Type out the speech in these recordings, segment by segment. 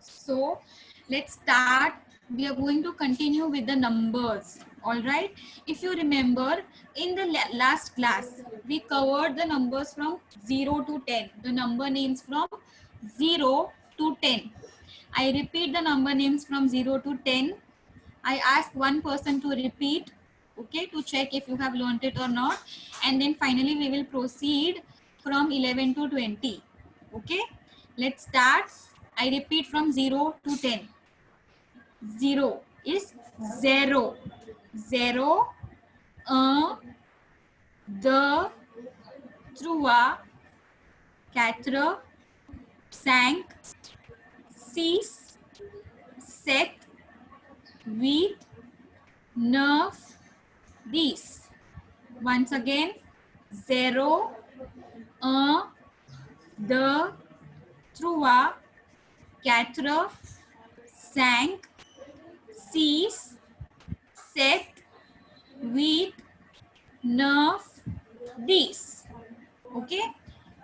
So let's start. We are going to continue with the numbers. All right. If you remember, in the last class, we covered the numbers from 0 to 10. The number names from 0 to 10. I repeat the number names from 0 to 10. I ask one person to repeat, okay, to check if you have learned it or not. And then finally we will proceed from 11 to 20. Okay, let's start. I repeat from 0 to 10. 0 is 0. 0, 1, 2, 3, 4, 5, 6, 7, 8, 9, 10. Once again, 0, 1, 2, 3, 4, 5, 6, 7, 8, 9, 10. Okay.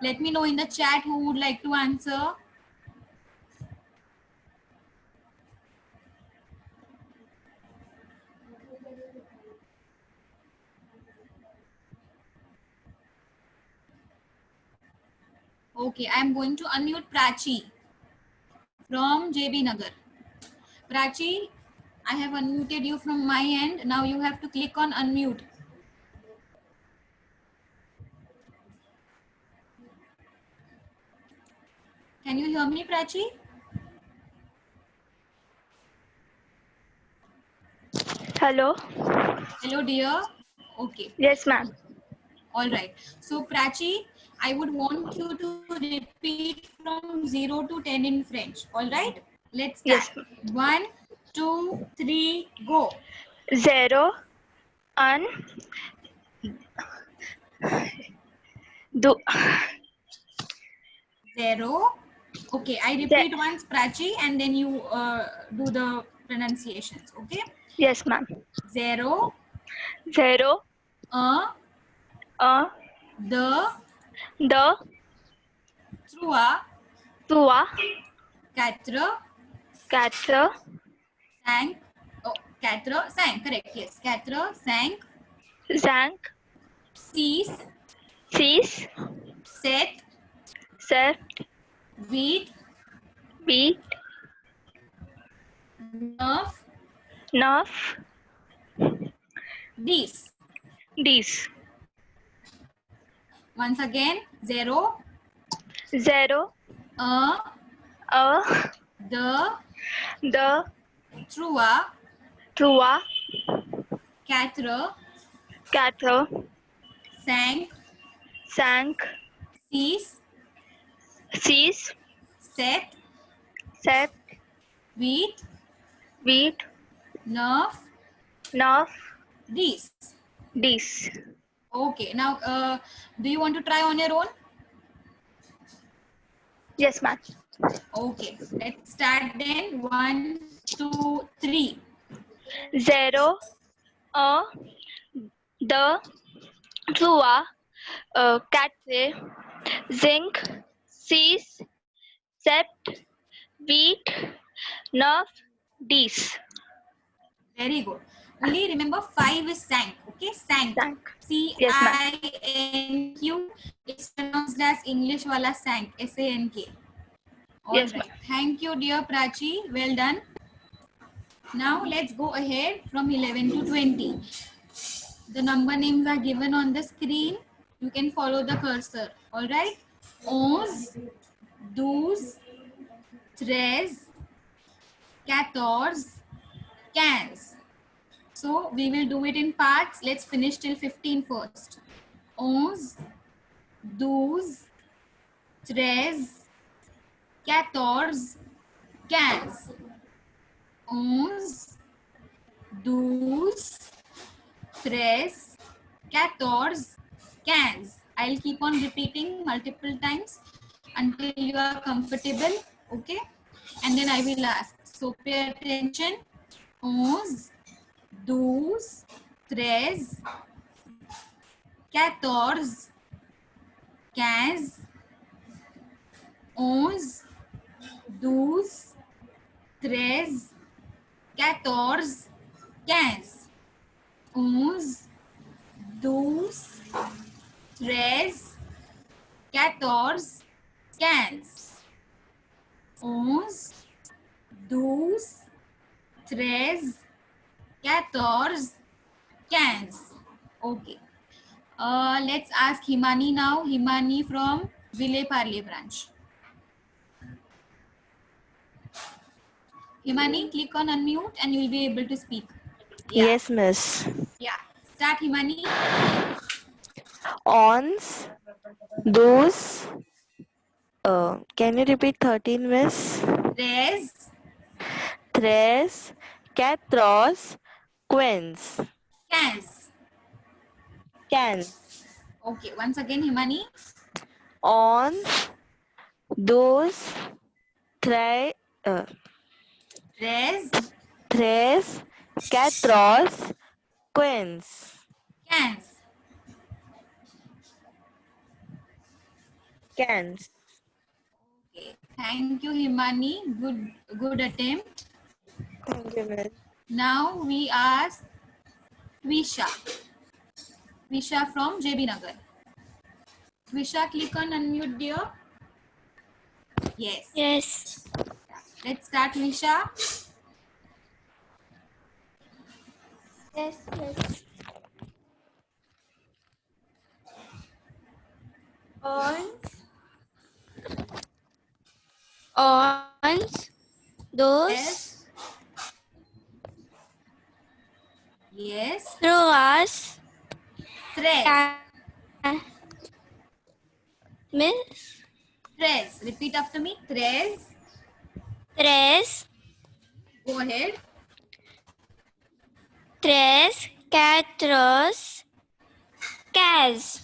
Let me know in the chat who would like to answer. Okay, I am going to unmute Prachi from JB Nagar. Prachi, I have unmuted you from my end. Now you have to click on unmute. Can you hear me, Prachi? Hello. Hello, dear. Okay. Yes, ma'am. All right. So, Prachi, I would want you to repeat from 0 to 10 in French. All right. Let's start. Yes. 1, 2, 3, go. 0, 1, 2. 0. Okay. I repeat once, Prachi, and then you do the pronunciations. Okay. Yes, ma'am. 0, 0, 1, 2, 2, 3, 3, 4, 4, 5. Oh, 4, 5. Correct. Yes. 4, 5, 5, 6, 6, 7, 7, 8, 8, 9, 9, 10. 10. Once again, 0, 0, 1, 1, 2, 2, 3, 3, 4, 4, 5, 5, 6, 6, 7, 7, 8, 8, 9, 9, 10. 10. Okay. Now, do you want to try on your own? Yes, ma'am. Okay. Let's start then. 1, 2, 3. 0, 1, 2, 3, 4, 5, 6, 7, 8, 9, 10. Very good. Only remember 5 is sank. Okay, sank. Sank. Yes, ma'am. Cink. It's pronounced as English wala sank. SANK. All Yes, right. ma'am. Thank you, dear Prachi. Well done. Now let's go ahead from 11 to 20. The number names are given on the screen. You can follow the cursor. All right. 11, 12, 13, 14, 15. So we will do it in parts. Let's finish till 15 first. 11, 12, 13, 14, 15. 11, 12, 13, 14, 15. I'll keep on repeating multiple times until you are comfortable. Okay. And then I will ask. So pay attention. 11, 12, 13, 14, 15, 11, 12, 13, 14, 15, 11, 12, 13, 14, 15, 11, 12, 13, 14, 15. Okay. Let's ask Himani now. Himani from Vile Parle branch. Himani, click on unmute and you'll be able to speak. Yeah. Yes, miss. Yeah. Start, Himani. Ons, dos. Can you repeat 13, miss? 13, Tres, catros, quins. 15. Can. Okay. Once again, Himani. Ons, dos, tre, 13, tres, catros, quins. 15. Cans. Okay. Thank you, Himani. Good attempt. Thank you, miss. Now we ask Twisha. Twisha from JB Nagar. Twisha, click on unmute, dear. Yes. Yes. Let's start, Twisha. Yes, yes. Ons, dos, Yes. Yes. truas, Tres. miss, Tres. Repeat after me. Tres. tres, Go ahead. tres, catros, cas.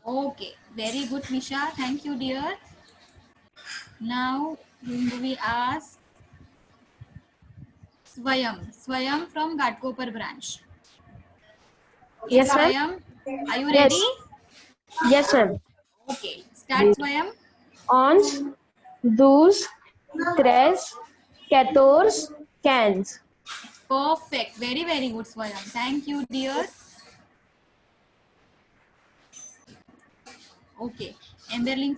Okay. Very good, Twisha. Thank you, dear. Now, whom do we ask? Swayam. Swayam from Ghatkopar branch. Yes, sir. Swayam, are you Yes. ready? Yes, sir. Okay. Start, Swayam. Ons, dos, tres, catorze, quinze. Perfect. Very, very good, Swayam. Thank you, dear. Okay. Amberlyn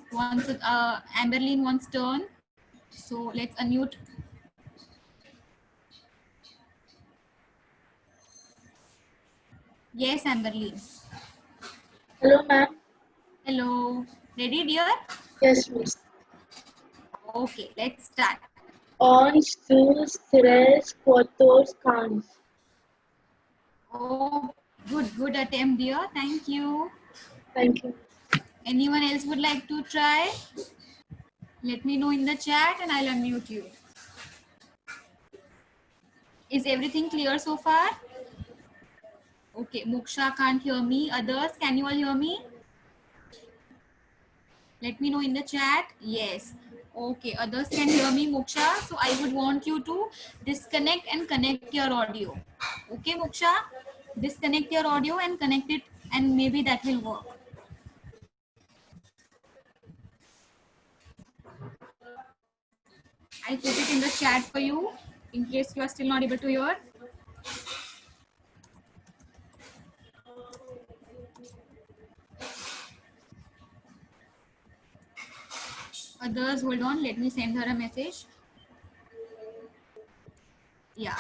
wants turn. So let's unmute. Yes, Amberlyn. Hello, ma'am. Hello. Ready, dear? Yes, miss. Okay. Let's start. Ons, dos, tres, cuatro, cans. Oh, good attempt, dear. Thank you. Thank you. Anyone else would like to try? Let me know in the chat and I'll unmute you. Is everything clear so far? Okay, Moksha can't hear me. Others, can you all hear me? Let me know in the chat. Yes. Okay, others can hear me, Moksha. So I would want you to disconnect and connect your audio. Okay, Moksha? Disconnect your audio and connect it and maybe that will work. I'll put it in the chat for you in case you are still not able to hear. Others, hold on. Let me send her a message. Yeah.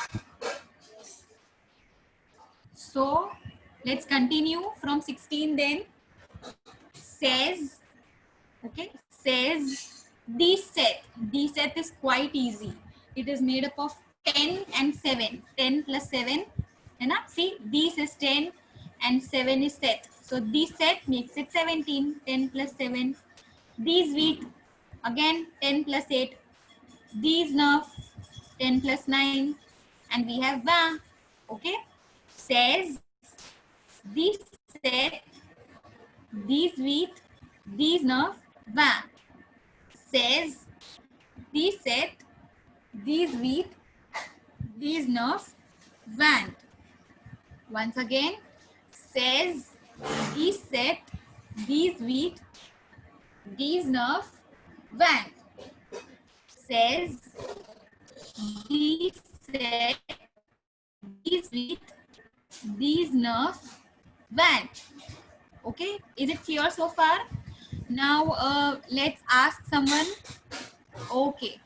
So let's continue from 16 then. Says, okay, says the set. The set is quite easy. It is made up of 10 and 7. 10 plus 7. And see, this is 10 and 7 is set. So this set makes it 17. 10 plus 7. These wheat, again 10 plus 8. These nerf, 10 plus 9. And we have va. Okay. Says this set, these wheat, these nerf, va. Says these set, these wheat, these nerf, van. Once again, says these set, these wheat, these nerf, van. Says these set, these with, these nerve, van. Okay, is it clear so far? Now let's ask someone. Okay,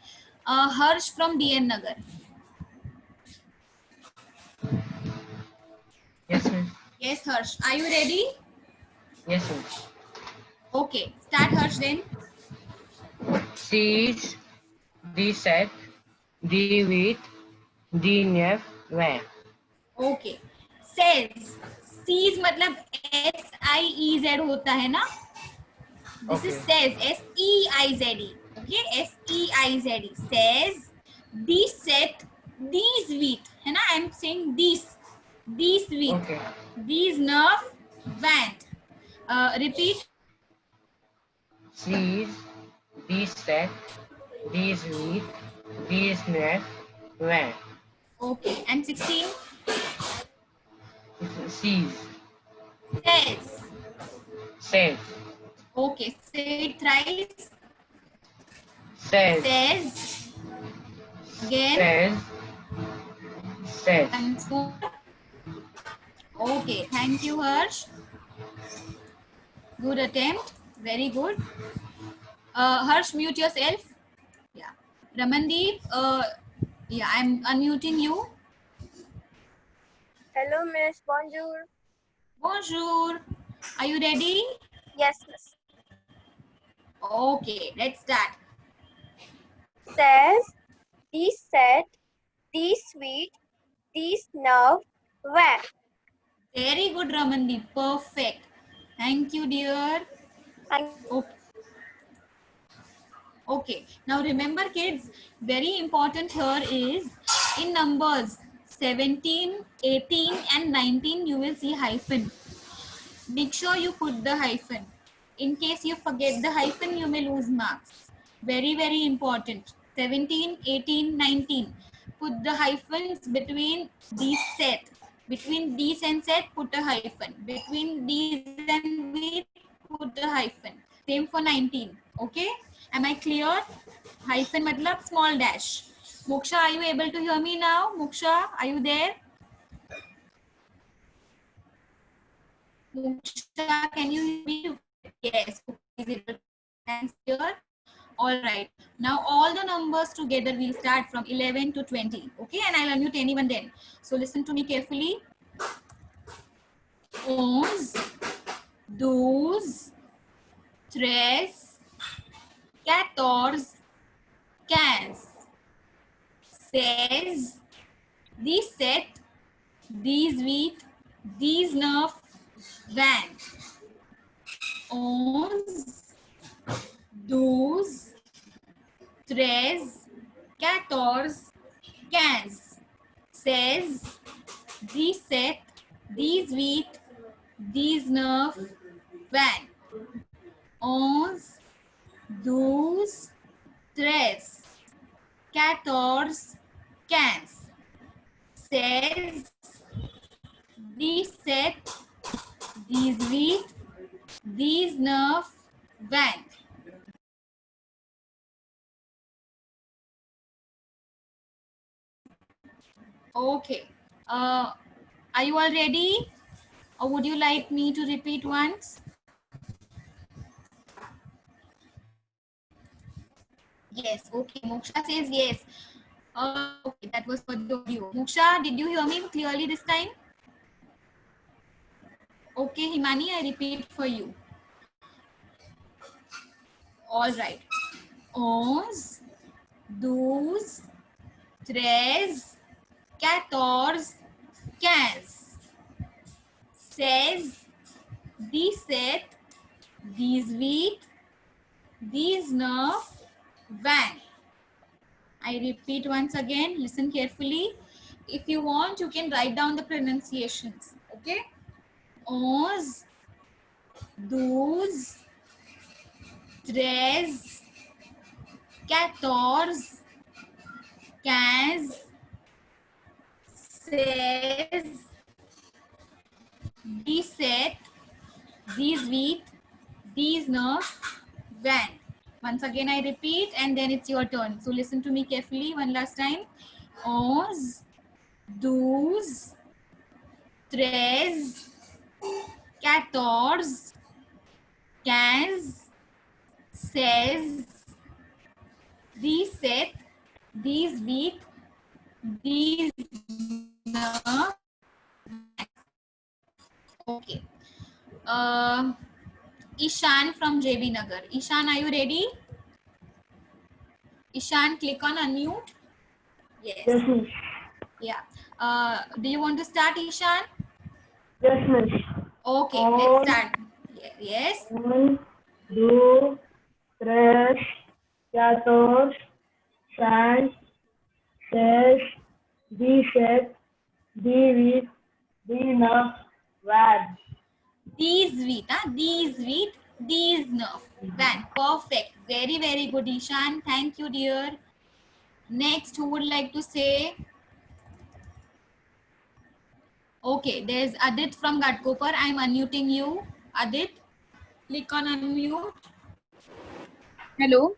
Harsh from DN Nagar. Yes, ma'am. Yes, Harsh. Are you ready? Yes, ma'am. Okay, start Harsh then. C is the set, the with, the nerve, van. Okay, says. Sees मतलब SIEZ होता है ना? This is Okay. says, SEIZE. Okay, SEIZE. Says, these set, these with, है ना? I'm saying these with, Okay. these nerve, went. Repeat. C is the set, these with, these nerve, van. Okay, and 16. C Says. says, Okay, say it thrice. says, Says. Again. says, says. Once more. Okay, thank you, Harsh. Good attempt. Very good. Harsh, mute yourself. Yeah. Ramandeep, yeah, I'm unmuting you. Hello, Miss. Bonjour. Bonjour. Are you ready? Yes, Miss. Okay, let's start. Says, these set, these sweet, these nerve, van. Very good, Ramandeep. Perfect. Thank you, dear. Okay. Okay. Now remember, kids, very important here is in numbers 17, 18 and 19, you will see hyphen. Make sure you put the hyphen. In case you forget the hyphen, you may lose marks. Very, very important. 17, 18, 19. Put the hyphens between these set. Between these and set, put a hyphen. Between these and with, put a hyphen. Same for 19. Okay? Am I clear? Hyphen matlab small dash. Moksha, are you able to hear me now? Moksha, are you there? Moksha, can you hear me? Yes. Thanks, dear. All right. Now all the numbers together will start from 11 to 20. Okay, and I'll unmute anyone then. So listen to me carefully. 11, 12, 13, 14, 15, 16, 17, 18, 19, 20, 11, 12, 13, 14, 15, 16, 17, 18, 19, 20, 11, 12, 13, 14, 15, 16, 17, 18, 19, 20. Okay. Are you all ready? Or would you like me to repeat once? Yes. Okay. Moksha says yes. Okay, that was for the audio. Moksha, did you hear me clearly this time? Okay, Himani, I repeat for you. All right. 11, 12, 13, 14, 15, 16, 17, 18, 19, 20. I repeat once again. Listen carefully. If you want, you can write down the pronunciations. Okay? 11, 12, 13, 14, 15, 16, 17, 18, 19, 20. Once again I repeat, and then it's your turn. So listen to me carefully one last time. 11, 12, 13, 14, 15, 16, 17, 18, 19. Okay. Ishan from JB Nagar. Ishan, are you ready? Ishan, click on unmute. Yes. Yes, miss. Yeah. Do you want to start, Ishan? Yes, miss. Okay, let's start. Yes. 1, 2, 3, 14, 15, 16, 17, 18, 19, 20. These with, these nerve. Van. Perfect. Very, very good, Ishan. Thank you, dear. Next, who would like to say? Okay, there's Adit from Ghatkopar. I'm unmuting you. Adit, click on unmute. Hello.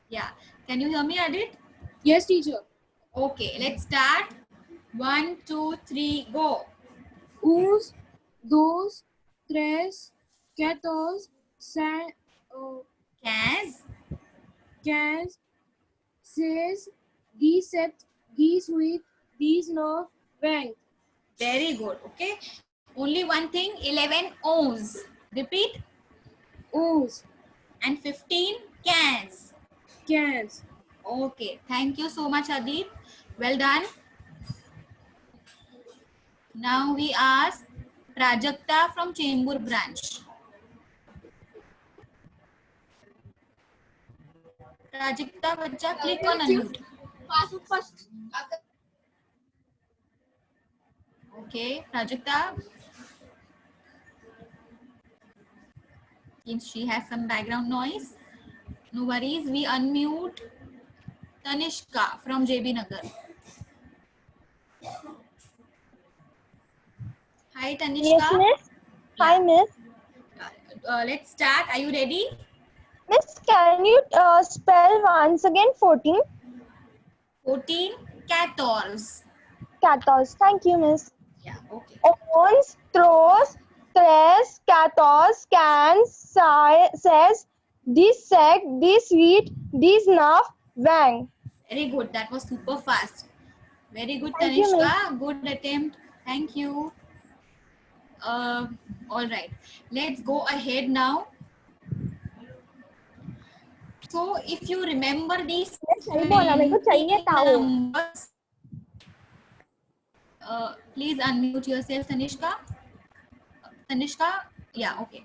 Yeah. Can you hear me, Adit? Yes, teacher. Okay, let's start. 1, 2, 3, go. 1, 2, 3, 14, 15, 15, 16, 17, 18, 19, 20. Very good. Okay. Only one thing. 11, 11. Repeat. 11, And 15, 15. 15. Okay. Thank you so much, Adit. Well done. Now we ask Prajakta from Chembur branch. Prajakta, bacha, click on unmute. Okay, Prajakta. Since she has some background noise, no worries. We unmute Tanishka from JB Nagar. Hi, Tanishka. Yes, miss. Hi, Yeah. miss. Let's start. Are you ready? Miss, can you spell once again 14? 14, 14. 14. Thank you, miss. Yeah, okay. 11, 12, 13, 14, 15, 16, 17, 18, 19, 20. Very good. That was super fast. Very good, Thank you, miss. Tanishka. Good attempt. Thank you. All right. Let's go ahead now. So, if you remember these सही बोला, मेरे को चाहिए था वो. numbers, please unmute yourself, Tanishka. Tanishka, yeah, okay.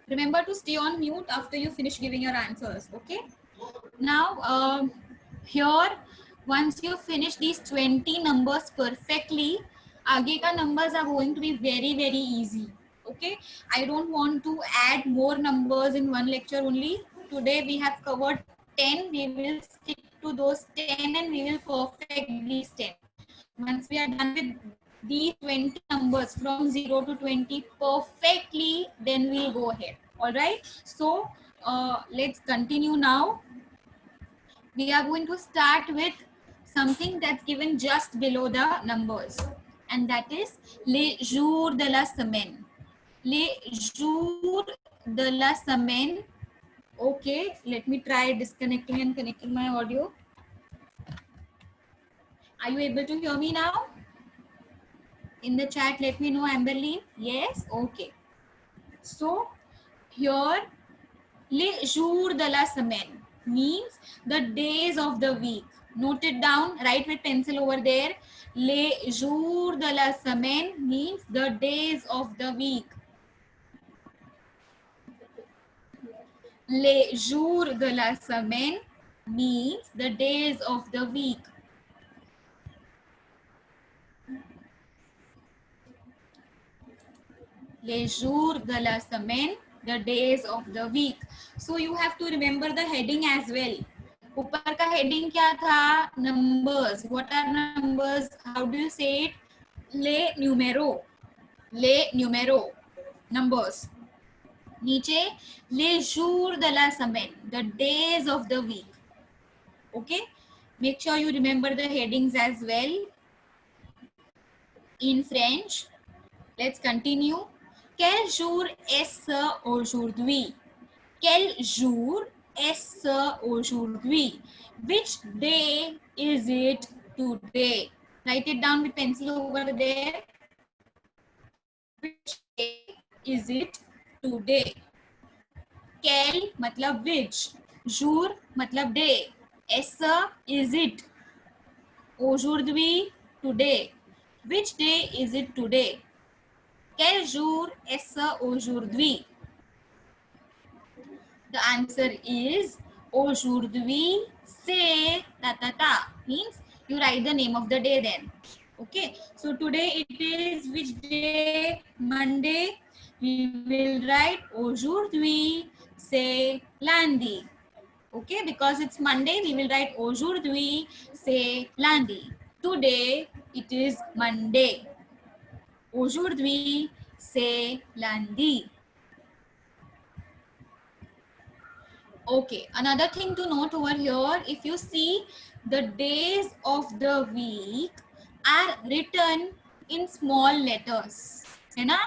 Remember to stay on mute after you finish giving your answers, okay? Now, here, once you finish these 20 numbers perfectly, आगे का numbers are going to be very, very easy, okay? I don't want to add more numbers in one lecture only. Today we have covered 10. We will stick to those 10 and we will perfect these 10. Once we are done with these 20 numbers from 0 to 20 perfectly, then we'll go ahead. All right. So let's continue now. We are going to start with something that's given just below the numbers, and that is les jours de la semaine. Les jours de la semaine. Okay, let me try disconnecting and connecting my audio. Are you able to hear me now? In the chat, let me know, Amberly. Yes? Okay. So, here, les jours de la semaine means the days of the week. Note it down, write with pencil over there. Les jours de la semaine means the days of the week. Les jours de la semaine means the days of the week. Les jours de la semaine, the days of the week. So you have to remember the heading as well. ऊपर का heading क्या था? Numbers. What are numbers? How do you say it? Les numéros. Les numéros. Numbers. नीचे les jours de la semaine, the days of the week. Okay, make sure you remember the headings as well in French. Let's continue. Quel jour est-ce aujourd'hui? Quel jour est-ce aujourd'hui? Which day is it today? Write it down with pencil over there. Which day is it today? Quel मतलब which, jour मतलब day, ऐसा is it, aujourd'hui today. Which day is it today? Quel jour est-ce aujourd'hui? The answer is aujourd'hui c'est ta ta ta. Means you write the name of the day then. Okay, so today it is which day? Monday. We will write aujourd'hui c'est lundi. Okay, because it's Monday, we will write aujourd'hui c'est lundi. Today it is Monday. Aujourd'hui c'est lundi. Okay, another thing to note over here, if you see, the days of the week are written in small letters, है ना?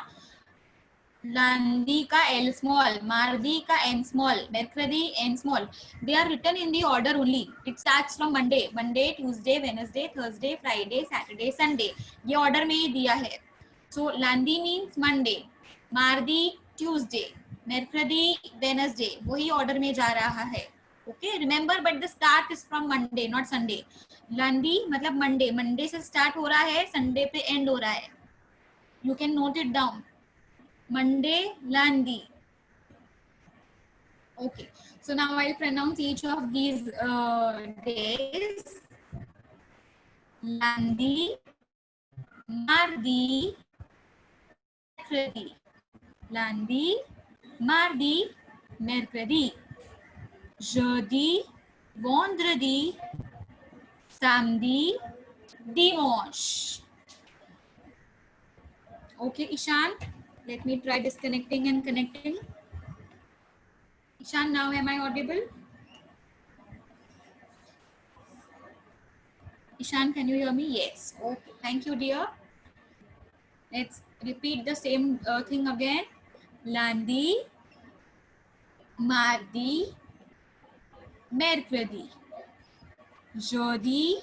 Lundi का L small, Mardi का M small, Mercredi N small. They are written in the order only. It starts from Monday, Tuesday, Wednesday, Thursday, Friday, Saturday, Sunday. ये order में ही दिया है. So Lundi means Monday, Mardi Tuesday, Mercredi Wednesday. वही order में जा रहा है. Okay, remember, but the start is from Monday, not Sunday. Lundi मतलब Monday, Monday से start हो रहा है, Sunday पे end हो रहा है. You can note it down. Monday, Lundi. Okay, so now I'll pronounce each of these days. Lundi, Mardi, Mercredi. Lundi, Mardi, Mercredi. Jeudi, Vendredi, Samedi, Dimanche. Okay, Ishan, let me try disconnecting and connecting. Ishan, now am I audible? Ishan, can you hear me? Yes. Okay, thank you, dear. Let's repeat the same thing again. Lundi, Mardi, Mercredi, Jeudi,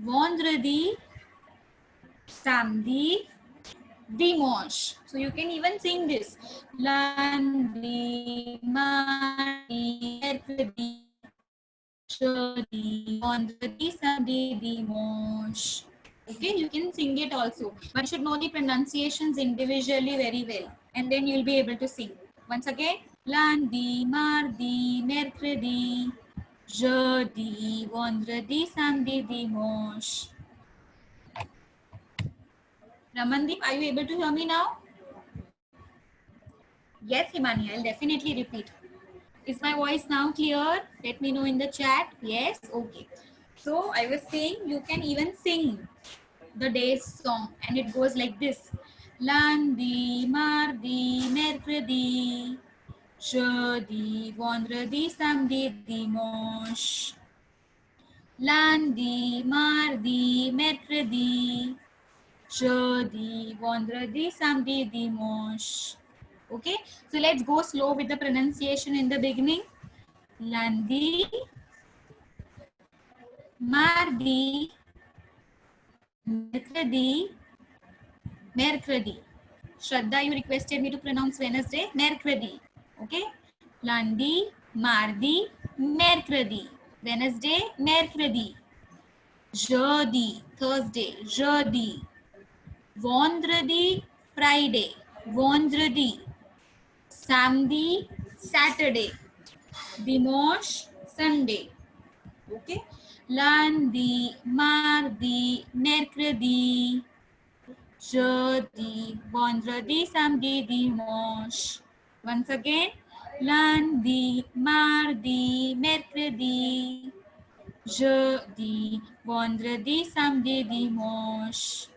Vendredi, Samedi, Dimanche. So you can even sing this. Lundi, Mardi, Mercredi, Jeudi, Vendredi, Samedi, Dimanche. Okay, you can sing it also. But you should know the pronunciations individually very well. And then you'll be able to sing. Once again. Lundi, Mardi, Mercredi, Jeudi, Vendredi, Samedi, Dimanche. Ramandeep, are you able to hear me now? Yes, Himani, I'll definitely repeat. Is my voice now clear? Let me know in the chat. Yes? Okay. So I was saying you can even sing the day's song and it goes like this. Lundi, Mardi, Mercredi, Jeudi, Vendredi, Samedi, Dimanche. Lundi, Mardi, Mercredi, Jeudi, Vendredi, Samedi, Dimanche. Okay, so let's go slow with the pronunciation in the beginning. Lundi, Mardi, Mercredi, Mercredi. Shraddha, you requested me to pronounce Wednesday. Mercredi. Okay. Lundi, Mardi, Mercredi. Wednesday, Mercredi. Jeudi, Thursday. Jeudi. Vendredi, Friday. Vendredi. Samedi, Saturday. Dimanche, Sunday. Okay. Lundi, Mardi, Mercredi, Jeudi, Vendredi, Samedi, Dimanche. Once again. Lundi, Mardi, Mercredi, Jeudi, Vendredi, Samedi, Dimanche.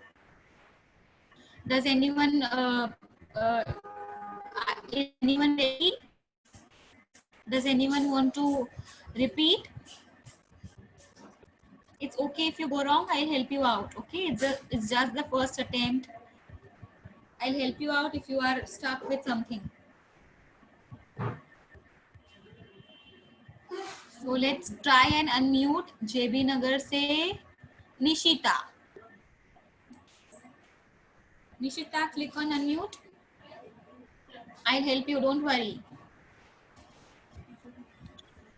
Does anyone Is anyone ready? Does anyone want to repeat? It's okay if you go wrong. I'll help you out. Okay, it's just the first attempt. I'll help you out if you are stuck with something. So let's try and unmute JB Nagar se Nishita. Nishita, click on unmute. I'll help you, don't worry.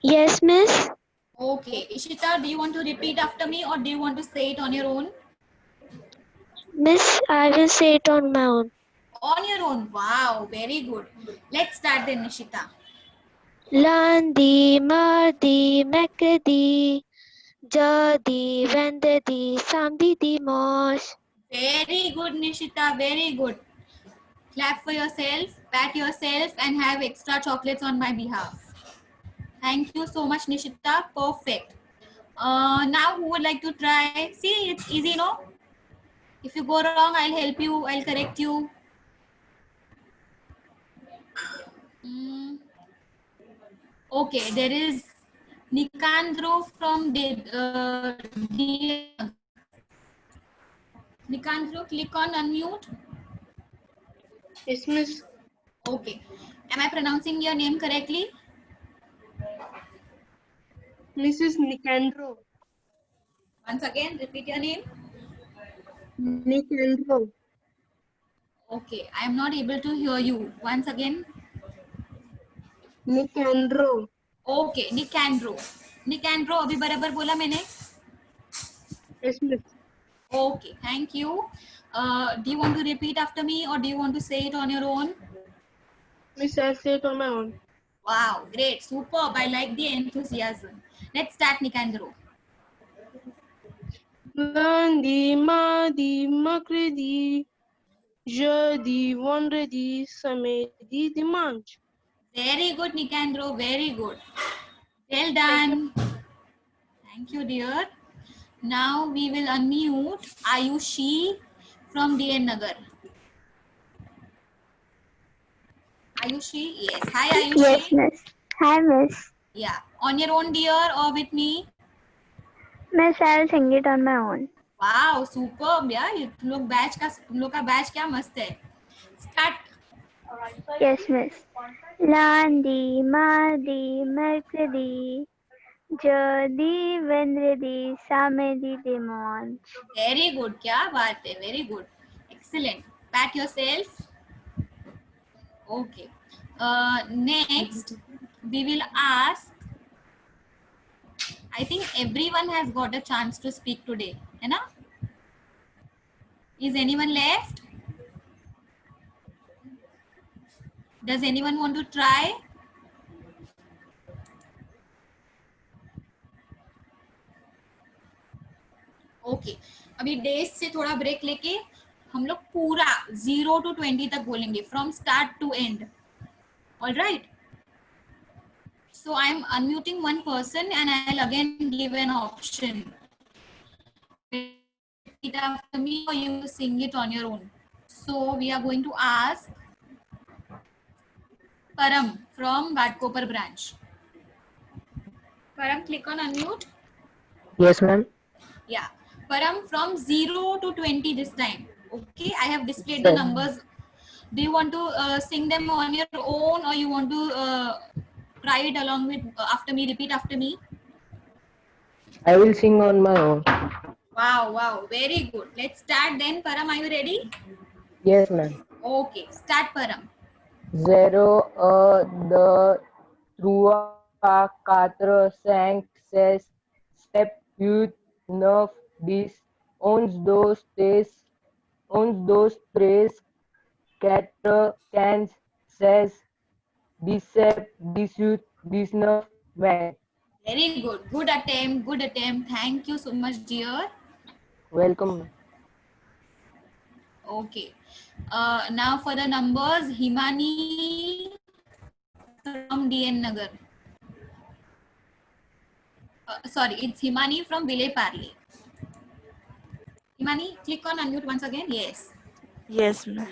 Yes, miss. Okay, Ishita, do you want to repeat after me or do you want to say it on your own? Miss, I will say it on my own. On your own. Wow, very good. Let's start then, Nishita. Landi, Mardi, Mekdi, Jadi, Vendedi, Samdi, Mosh. Very good, Nishita. Very good. Clap for yourself, pat yourself, and have extra chocolates on my behalf. Thank you so much, Nishita. Perfect. Now, who would like to try? See, it's easy, no? If you go wrong, I'll help you. I'll correct you. Okay, there is Nicandro from Nicandro, click on unmute. Yes, miss. Okay. Am I pronouncing your name correctly? Mrs. Nicandro. Once again, repeat your name. Nicandro. Okay, I am not able to hear you. Once again. Nicandro. Okay, Nicandro. Nicandro, अभी बराबर बोला मैंने? Yes, miss. Okay, thank you. Do you want to repeat after me or do you want to say it on your own? Miss, I'll say it on my own. Wow, great, superb. I like the enthusiasm. Let's start, Nicandro. Lundi, mardi, mercredi, jeudi, vendredi, samedi, dimanche. Very good, Nicandro. Very good. Well done. Thank you, dear. Now we will unmute Ayushi from DN Nagar. Ayushi, yes. Hi, Ayushi. Yes, miss. Hi, miss. Yeah. On your own, dear, or with me? Miss, I'll sing it on my own. Wow, superb. Yeah, तुम लोग का batch क्या मस्त है. Start. Yes, miss. Landi, Mardi, Mercredi, Jadi, Vendredi, Samedi, Dimanche. Very good. क्या बात है. Very good. Excellent. Pat yourself. Okay. Next, we will ask. I think everyone has got a chance to speak today. है ना? Is anyone left? Does anyone want to try? Okay. अभी days से थोड़ा break लेके हम लोग पूरा 0 to 20 तक बोलेंगे from start to end. All right. So I am unmuting one person and I'll again give an option. Repeat after me or you sing it on your own. So we are going to ask Param from Ghatkopar branch. Param, click on unmute. Yes, ma'am. Yeah. Param, from 0 to 20 this time. Okay, I have displayed the numbers. Do you want to sing them on your own or you want to try it along with after me, repeat after me? I will sing on my own. Wow, wow, very good. Let's start then. Param, are you ready? Yes, ma'am. Okay, start Param. 0, 2, 3, 4, 5, 6, 7, 8, 9, 10, 11, 12, 13, 11, 12, 13, 14, 15, 16, 17, 18, 19, 20. Very good. Good attempt. Good attempt. Thank you so much, dear. Welcome. Okay. Now for the numbers, Himani from DN Nagar. Sorry, it's Himani from Vile Parle. Himani, click on unmute once again. Yes. Yes, ma'am.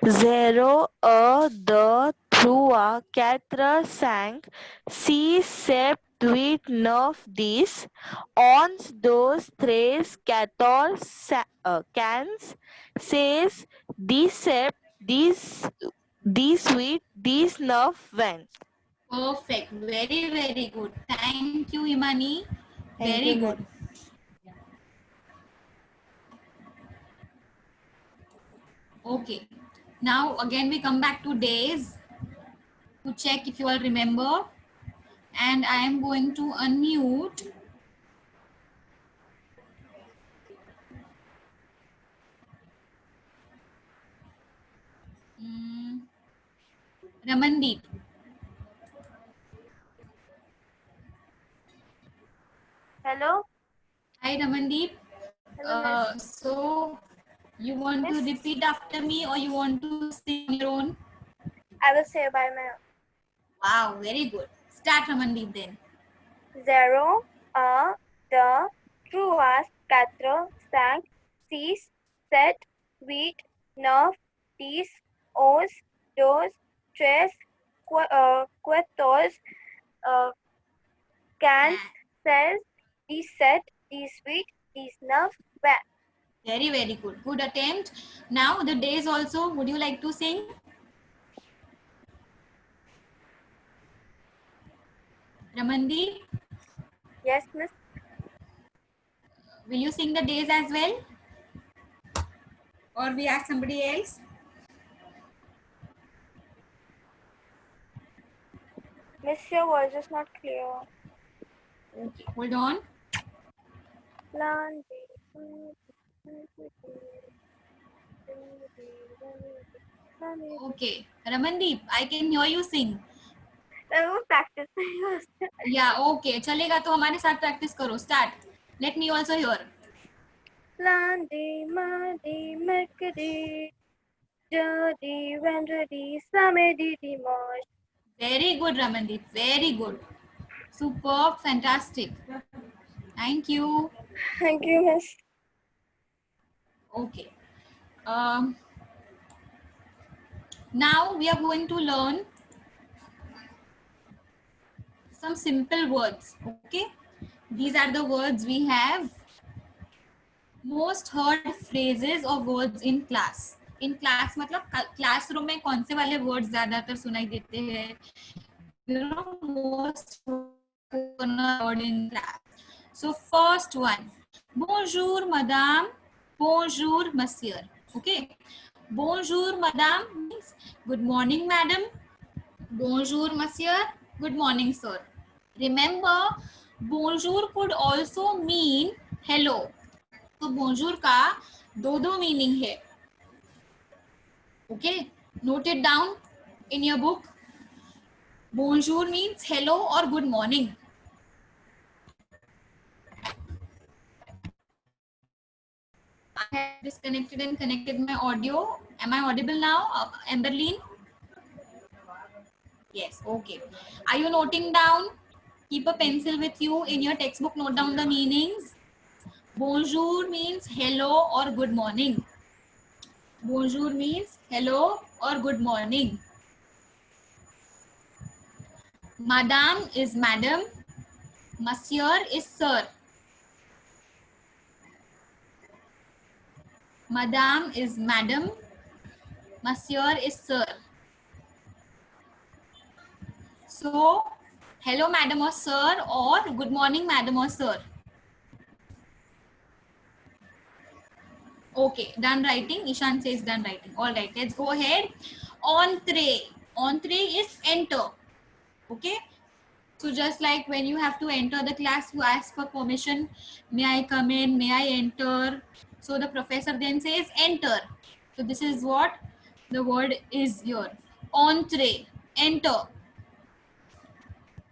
0, de, 3, 4, 5, 6, 7, 8, 9, 10, 11, 12, 13, 14, 15, 16, 17, 18, 19, 20. Perfect. Very, very good. Thank you, Imani. Thank Very you, good. ma'am. Okay. Now again we come back to days to check if you all remember. And I am going to unmute Ramandeep. Hello? Hi, Ramandeep. Hello, Miss. So you want to Miss, repeat after me or you want to sing on your own? I will say by my Wow, very good. Start, Ramandeep, then. 0, 1, 2, 3, 4, 5, 6, 7, 8, 9, 10, 11, 12, 13, 14, 15, 16, 17, 18, 19, 20. Very, very good. Good attempt. Now the days also. Would you like to sing? Ramandeep, Yes, Miss. will you sing the days as well? Or we ask somebody else? Miss, your voice is not clear. Okay, hold on. Okay, Ramandeep, I can hear you sing. वो practice Yeah, okay. चलेगा तो हमारे साथ practice करो. Start. Let me also hear. Landy, Monday, Mercury, Jody, Wednesday, Sunday, Dimanche. Very good, Ramandeep. Very good. Superb. Fantastic. Thank you. Thank you, Miss. Okay. Now we are going to learn some simple words. Okay. These are the words we have most heard phrases or words in class. In class मतलब classroom में कौन से वाले words ज़्यादातर सुनाई देते हैं? You know, most word in class. So first one, bonjour madame, bonjour monsieur. Okay, bonjour madame means good morning madam, bonjour monsieur, good morning sir. Remember, bonjour could also mean hello. तो bonjour का दो meaning है. Okay, note it down in your book. Bonjour means hello or good morning. I have disconnected and connected my audio. Am I audible now, Amberline? Yes, okay. Are you noting down? Keep a pencil with you in your textbook. Note down the meanings. Bonjour means hello or good morning. Bonjour means hello or good morning. Madame is madam. Monsieur is sir. Madame is madam. Monsieur is sir. So, hello madam or sir, or good morning madam or sir. Okay, done writing. Ishan says done writing. All right, let's go ahead. Entree. Entree is enter. Okay. So just like when you have to enter the class, you ask for permission. May I come in? May I enter? So the professor then says enter. So this is what the word is here. Entree. Enter.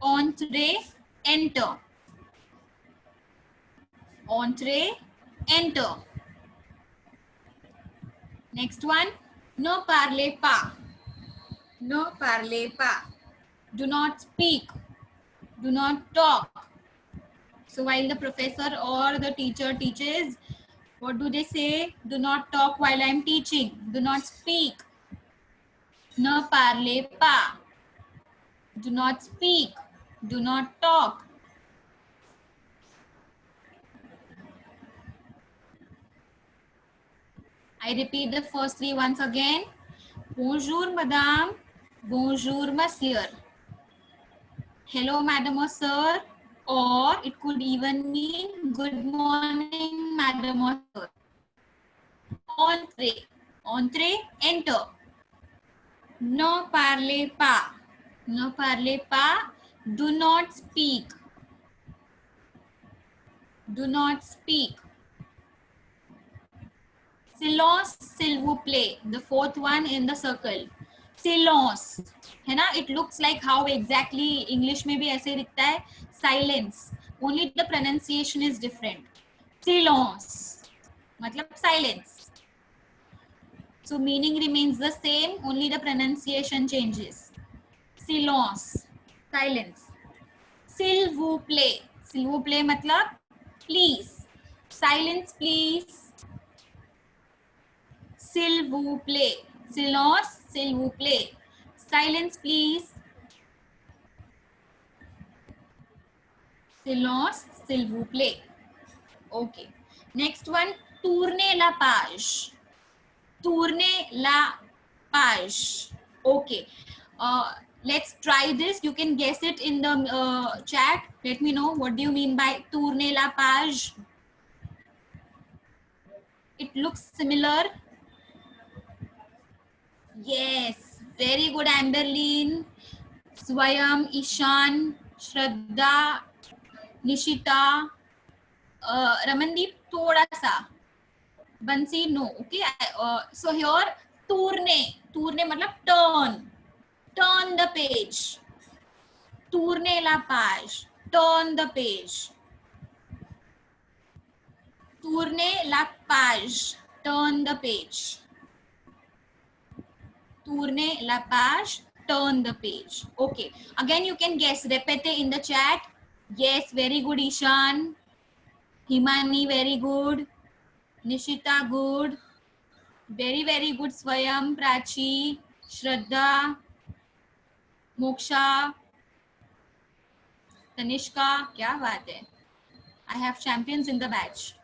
Entree. Enter. Entree. Enter. Next one. Ne parlez pas. Ne parlez pas. Do not speak. Do not talk. So while the professor or the teacher teaches, What do they say? Do not talk while I'm teaching. Do not speak. Ne parlez pas. Do not speak. Do not talk. I repeat the first three once again. Bonjour, madame. Bonjour, monsieur. Hello, madam or sir. Or it could even mean good morning, madam or sir. Entrez. Entrez, enter. Ne parlez pas. Ne parlez pas. Do not speak. Do not speak. Silence, s'il vous plaît. The fourth one in the circle. Silence. है ना? It looks like how exactly English में भी ऐसे दिखता है. Silence. Only the pronunciation is different. Silence. मतलब silence. So meaning remains the same. Only the pronunciation changes. Silence. Silence. S'il vous plaît. S'il vous plaît मतलब please. Silence please. S'il vous plaît. Silence, s'il vous plaît. Silence, please. Silence, s'il vous plaît. Okay. Next one, tourner la page. Tourner la page. Okay. Let's try this. You can guess it in the chat. Let me know what do you mean by tourner la page. It looks similar. Yes, very good, Amberlyn, Swayam, Ishan, Shraddha, Nishita, Ramandeep, thoda sa. Bansi, no. Okay. So here, tourne matlab turn the page. Tourner la page, turn the page. Tourner la page, turn the page. Tourner la page, turn the page. Okay. Again, you can guess. Repete in the chat. Yes, very good, Ishan. Himani, very good. Nishita, good. Very, very good, Swayam, Prachi, Shraddha, Moksha, Tanishka. Kya baat hai? I have champions in the batch.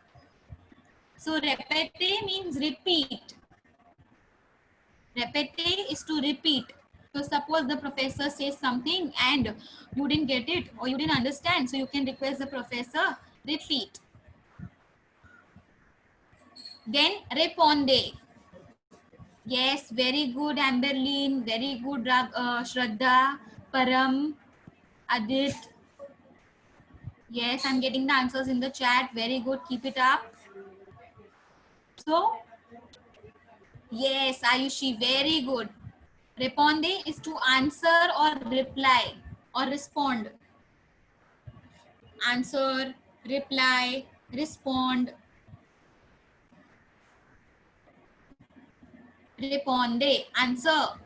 So, repete means repeat. Repete is to repeat. So suppose the professor says something and you didn't get it or you didn't understand. So you can request the professor, repeat. Then répondez. Yes, very good, Amberlyn. Very good, Shraddha, Param, Adit. Yes, I'm getting the answers in the chat. Very good. Keep it up. So, yes, Ayushi, very good. Répondez is to answer or reply or respond. Answer, reply, respond. Répondez, answer,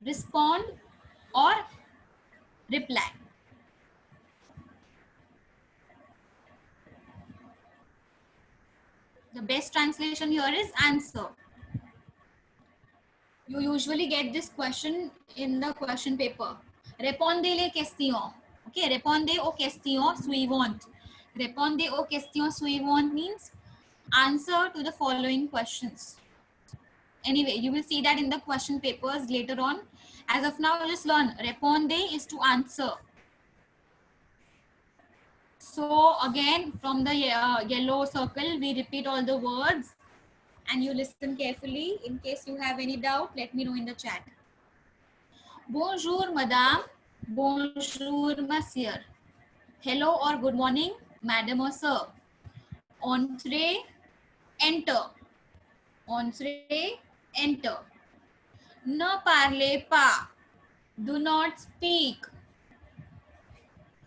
respond or reply. The best translation here is answer. You usually get this question in the question paper. Répondez les questions. Okay, répondez aux questions suivantes. Répondez aux questions suivantes means answer to the following questions. Anyway, you will see that in the question papers later on. As of now, just learn. Répondez is to answer. So again, from the yellow circle, we repeat all the words and you listen carefully. In case you have any doubt, let me know in the chat. Bonjour, madame. Bonjour, monsieur. Hello or good morning, madam or sir. Entrez, enter. Entrez, enter. Ne parlez pas. Do not speak.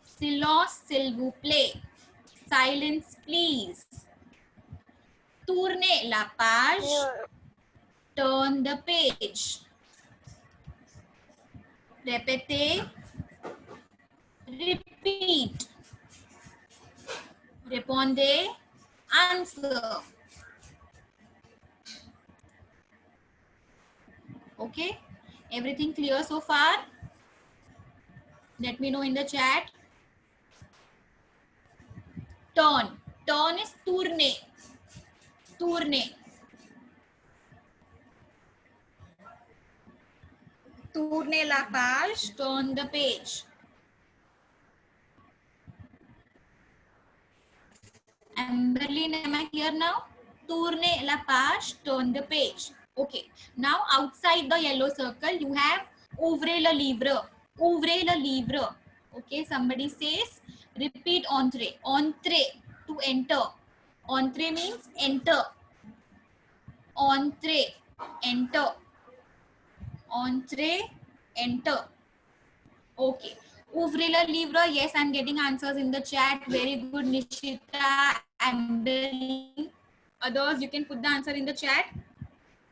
Silence, s'il vous plaît. Silence, please. Tournez la page. Turn the page. Répétez. Repeat. Répondez. answer. Okay, everything clear so far? Let me know in the chat. Turn. Turn is tourner. Tourner. Tourner la page. Turn the page. Amberlyn, am I clear now? Tourner la page. Turn the page. Okay. Now outside the yellow circle, you have ouvrez le livre. Ouvrez le livre. Okay. Somebody says, repeat entree. Entree, to enter. Entree means enter. Entree, enter. Entree, enter. Okay. Ouvrez le livre. Yes, I'm getting answers in the chat. Very good, Nishita, Amberlyn. Others, you can put the answer in the chat.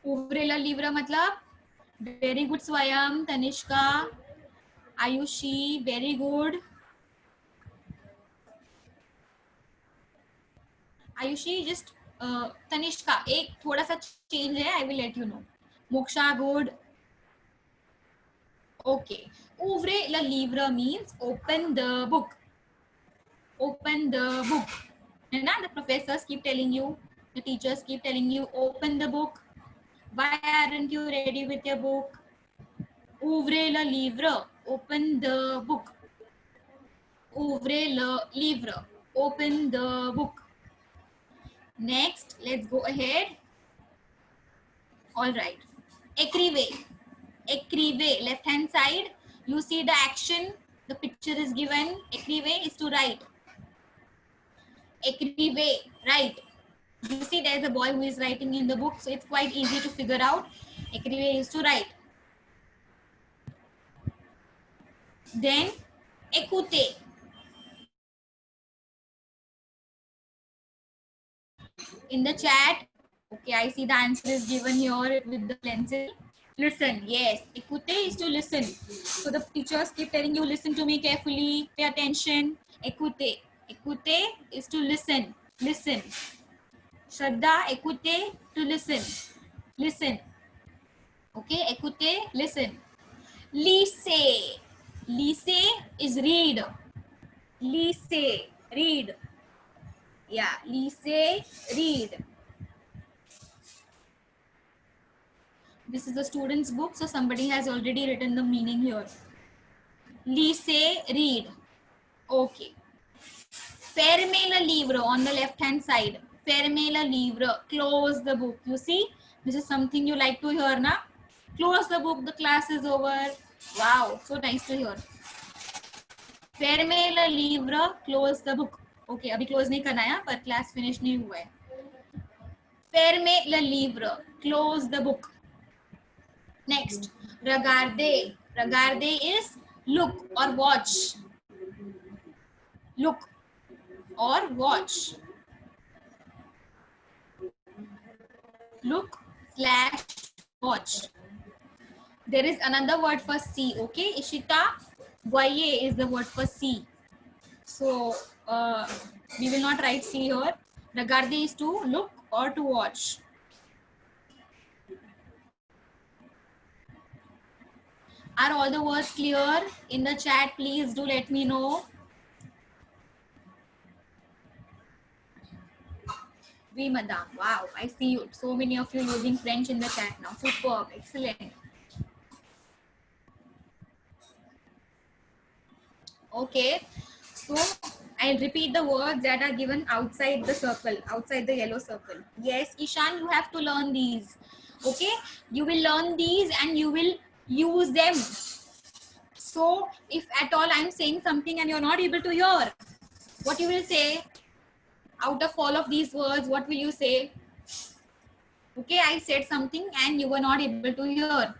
Ouvrez le livre matlab. Very good, Swayam, Tanishka, Ayushi. Very good. Ayushi, just Tanishka, एक थोड़ा सा change है. I will let you know. Moksha, good. Okay. Ouvrez le livre means open the book. Open the book. And now the professors keep telling you, the teachers keep telling you, open the book. Why aren't you ready with your book? Ouvrez le livre. Open the book. Ouvrez le livre. Open the book. Next, let's go ahead. All right. Écrivez. Écrivez. Left hand side. You see the action. The picture is given. Écrivez is to write. Écrivez. Write. You see there's a boy who is writing in the book. So it's quite easy to figure out. Écrivez is to write. Then, écoutez. In the chat, okay, I see the answer is given here with the pencil. Listen, yes. Écoutez is to listen. So the teachers keep telling you, listen to me carefully, pay attention. Écoutez. Écoutez is to listen. Listen. Shraddha, écoutez, to listen. Listen. Okay, écoutez, listen. Lisez. Lisez is read. Lisez, read. Yeah, lisez, read. This is a student's book, so somebody has already written the meaning here. Lisez, read. Okay. Fermez le livre on the left hand side. Fermez le livre. Close the book. You see, this is something you like to hear, na? Close the book. The class is over. Wow, so nice to hear. Fermez le livre. Close the book. Okay, अभी close नहीं करना है, पर class finish नहीं हुआ है. Fermez le livre. Close the book. Next, regardez. Regardez is look or watch. Look or watch. Look / watch. There is another word for see. Okay, Ishita, voyez is the word for see. So we will not write see here. Regardez is to look or to watch. Are all the words clear? In the chat, please do let me know. Oui, madam. Wow, I see you. So many of you using French in the chat now. Superb. Excellent. Okay. So, I'll repeat the words that are given outside the circle, outside the yellow circle. Yes, Ishan, you have to learn these. Okay. You will learn these and you will use them. So, if at all I'm saying something and you're not able to hear, what you will say? Out of all of these words, what will you say? Okay, I said something and you were not able to hear.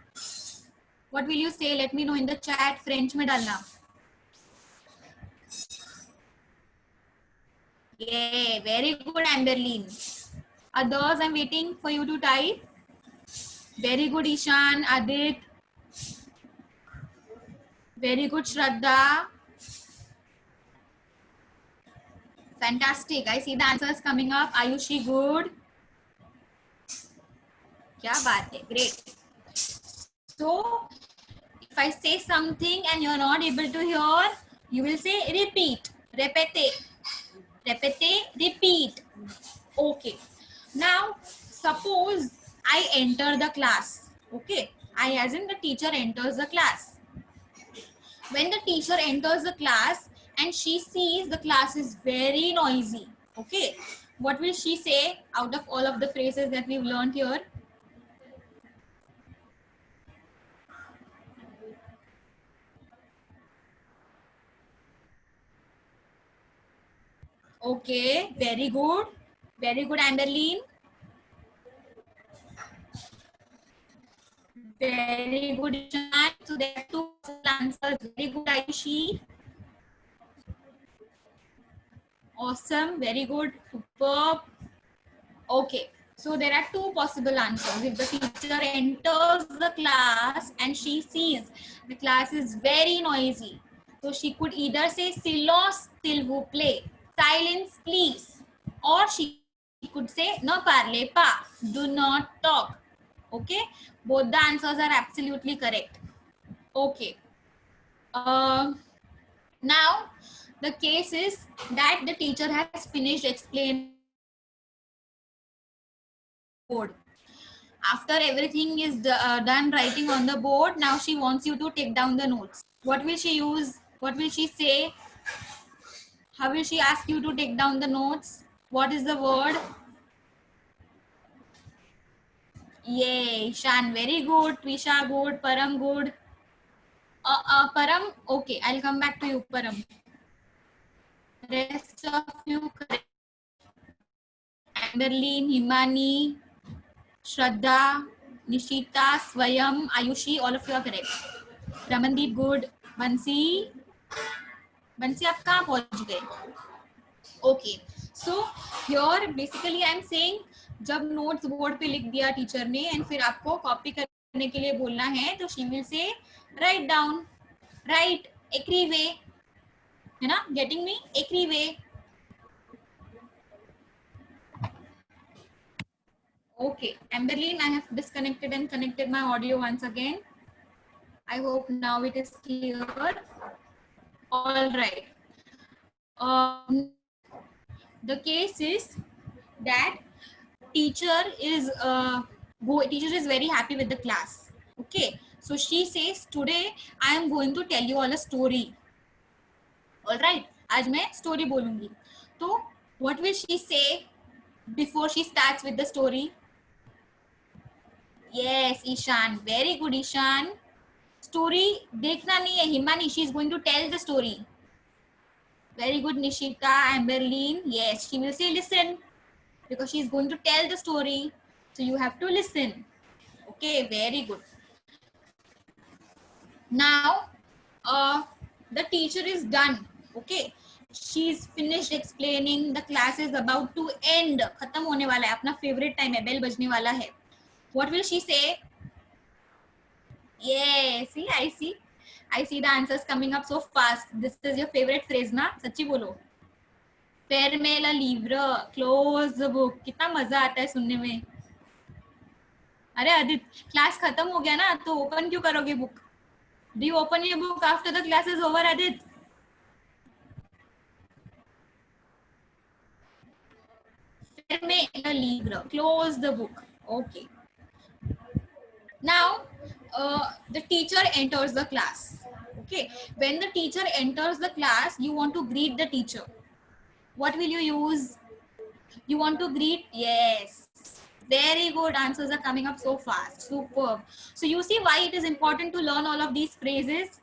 What will you say? Let me know in the chat. French mein dalna. Yeah, very good, Amberlyn. Others, I'm waiting for you to type. Very good, Ishan, Adit. Very good, Shraddha. Fantastic. I see the answers coming up. Ayushi, good. क्या बात है, great. So, if I say something and you're not able to hear, you will say repeat. Repete. Repete, repeat. Okay. Now, suppose I enter the class. Okay. I as in the teacher enters the class. When the teacher enters the class and she sees the class is very noisy. Okay. What will she say out of all of the phrases that we've learned here? Okay, very good. Very good, Amberlyn. Very good, Ishan. So there are two answers. Very good, Ayushi. Awesome. Very good. Superb. Okay. So there are two possible answers. If the teacher enters the class and she sees the class is very noisy, so she could either say silence, s'il vous plaît, silence please, or she could say ne parlez pas, do not talk. Okay, both the answers are absolutely correct. Okay. Now the case is that the teacher has finished explaining board. After everything is done writing on the board, now she wants you to take down the notes. What will she use? What will she say? How will she ask you to take down the notes? What is the word? Yay, Shan, very good. Trisha, good. Param, good. Param, okay, I'll come back to you, Param. Rest of you correct. Amberlyn, Himani, Shraddha, Nishita, Swayam, Ayushi, all of you are correct. Ramandeep, good. Bansi, आप कहाँ पहुँच गए? Okay, so here basically I am saying जब notes board पे लिख दिया teacher ने and फिर आपको copy करने के लिए बोलना है तो she will say write down, write, écrivez, है ना? Getting me? Écrivez. Okay, Amberlyn, I have disconnected and connected my audio once again. I hope now it is clear. All right. The case is that teacher is very happy with the class. Okay, so she says today I am going to tell you all a story. All right, आज मैं story बोलूँगी. तो what will she say before she starts with the story? Yes, Ishan, very good, Ishan. Story देखना नहीं है, Himani, she is going to tell the story. Very good, Nishita, Amberlyn. Yes, she will say listen because she is going to tell the story. So you have to listen. Okay, very good. Now, the teacher is done. Okay, she's finished explaining. The class is about to end. खत्म होने वाला है. अपना favorite time है. Bell बजने वाला है. What will she say? Yeah, see, I see the answers coming up so fast. This is your favorite phrase ना? सच्ची बोलो. Fermez le livre, close the book. कितना मजा आता है सुनने में. अरे आदित, क्लास खत्म हो गया ना, तो ओपन क्यों करोगे book? Do you open your book after the class is over, Adit? Fermez le livre, close the book. Okay. Now, the teacher enters the class. Okay. When the teacher enters the class, you want to greet the teacher. What will you use? You want to greet? Yes. Very good. Answers are coming up so fast. Superb. So you see why it is important to learn all of these phrases.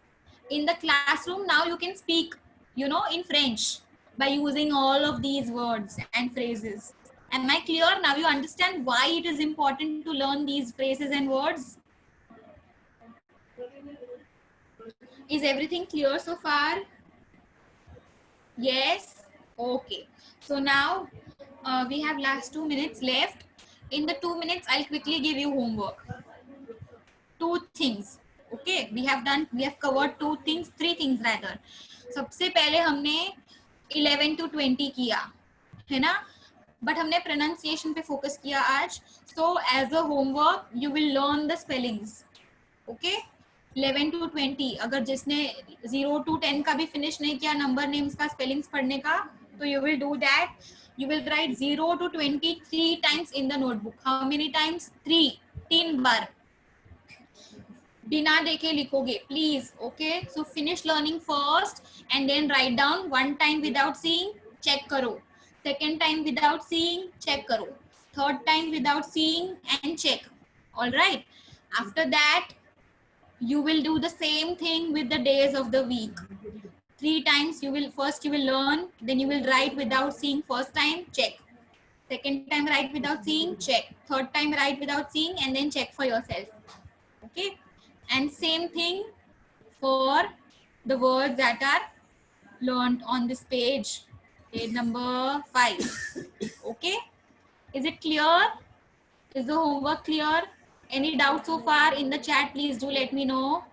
In the classroom, now you can speak, you know, in French by using all of these words and phrases. Am I clear? Now you understand why it is important to learn these phrases and words. Is everything clear so far? Yes. Okay. So now we have last 2 minutes left. In the 2 minutes, I'll quickly give you homework. 2 things. Okay. We have covered 2 things, 3 things rather. सबसे पहले हमने 11 to 20 किया है ना, but हमने pronunciation पे focus किया आज. So as a homework you will learn the spellings. Okay, 11 to 20. अगर जिसने 0 to 10 का भी फिनिश नहीं किया नंबर नेम्स का स्पेलिंग्स पढ़ने का, तो you will do that. You will write 0 to 20 3 times in the notebook. How many times? 3 बार बिना देखे लिखोगे please. Okay, so finish learning first and then write down. One time without seeing check करो, second time without seeing check करो, third time without seeing and check. All right, after that you will do the same thing with the days of the week. 3 times you will learn, then you will write without seeing. First time check, second time write without seeing, check, third time write without seeing, and then check for yourself. Okay, and same thing for the words that are learned on this page number 5. Okay, is it clear? Is the homework clear? Any doubt so far in the chat? Please do let me know.